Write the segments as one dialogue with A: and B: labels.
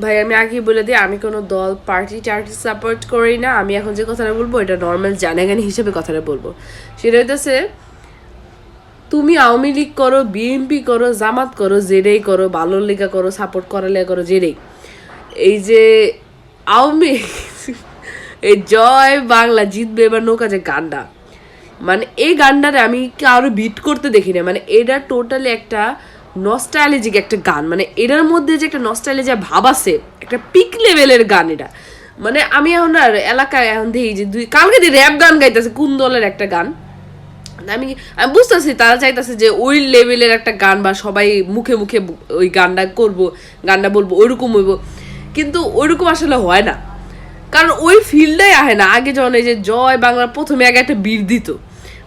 A: ভাই আমি আগে বলে দিই, আমি কোনো দল পার্টি টার্টি সাপোর্ট করি না। আমি এখন যে কথাটা বলবো এটা নর্মাল জানাগানি হিসেবে কথাটা বলবো। সেটা হইতেছে, তুমি আওয়ামী লীগ করো, বিএনপি করো, জামাত করো, যেটাই করো, ভালো লেগা করো, সাপোর্ট করা লেগা করো, যেটাই, এই যে আওয়ামী এই জয় বাংলা জিতবে এবার নৌকা যে গানটা, মানে এই গানটারে আমি কারো বিট করতে দেখি না। মানে এটা টোটালি একটা নস্টাইলজিক একটা গান, মানে এটার মধ্যে যে একটা নস্টাইলজিয়া ভাব আছে, একটা পিক লেভেলের গান এটা। মানে আমি এখন আর এলাকায় এখন দেখি যে কালকে দিয়ে র্যাপ গান গাইতেছে কোন দলের একটা গান, আমি আমি বুঝতেছি তারা চাইতেছে যে ওই লেভেলের একটা গান বা সবাই মুখে মুখে ওই গানটা করব, গানটা বলবো ওইরকম হইব, কিন্তু ওইরকম আসলে হয় না। কারণ ওই ফিল্ডটাই আহে না। আগে যখন এই যে জয় বাংলা প্রথমে আগে একটা বিট দিত,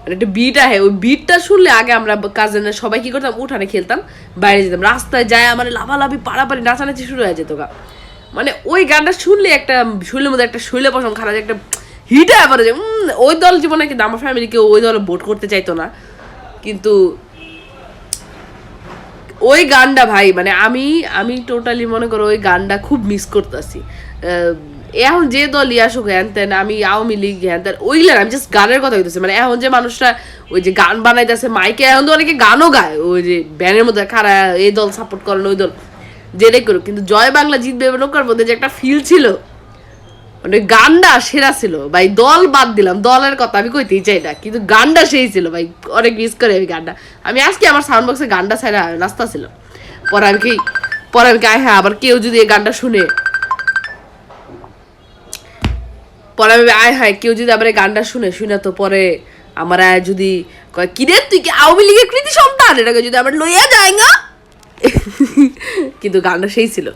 A: মানে একটা বিট আহে, ওই বিটটা শুনলে আগে আমরা কাজিনের সবাই কি করতাম, উঠানে খেলতাম, বাইরে যেতাম, রাস্তায় যায় আমার লাফালাফি পাড়াপাড়ি নাচানাচি শুরু হয়ে যেত গা। মানে ওই গানটা শুনলে একটা শরীরের মধ্যে একটা শৈলে পশম খারাপ একটা হিট আবার যে ওই দল জীবনে কিন্তু আমার ফ্যামিলি কেউ ওই দলে ভোট করতে চাইতো না, কিন্তু ওই গানটা ভাই মানে আমি আমি টোটালি মনে করো ওই গানটা খুব মিস করতেছি। এখন যে দলই আসুক হ্যান তেন, আমি আওয়ামী লীগ হ্যান তেন ওইগুলো আমি জাস্ট গানের কথা হইতেছে। মানে এখন যে মানুষরা ওই যে গান বানাইতেছে মাইকে, এখন তো অনেকে গানও গায় ওই যে ব্যানের মধ্যে খারা এই দল সাপোর্ট করেন ওই দল যেটাই করুক, কিন্তু জয় বাংলা জিতবে নৌকার মধ্যে যে একটা ফিল ছিল, মানে গানটা সেরা ছিল ভাই। দল বাদ দিলাম, দলের কথা আমি কইতেই চাই না, কিন্তু গানটা সেই ছিল ভাই, অনেক মিস করে আমি গানটা। আমি আজকে আমার সাউন্ড বক্সে গানটা ছাড়া নাস্তা ছিল, পরে আমি কি হ্যাঁ আবার কেউ যদি এই গানটা শুনে, পরে আমি আয় হায় কেউ যদি আবার এই গানটা শুনে তো পরে আমার যদি কয় কিরে তুই কি আওয়ামী লীগের কৃতি সন্তান, এটাকে যদি আবার লইয়া যায় না কিন্তু গানটা সেই ছিল।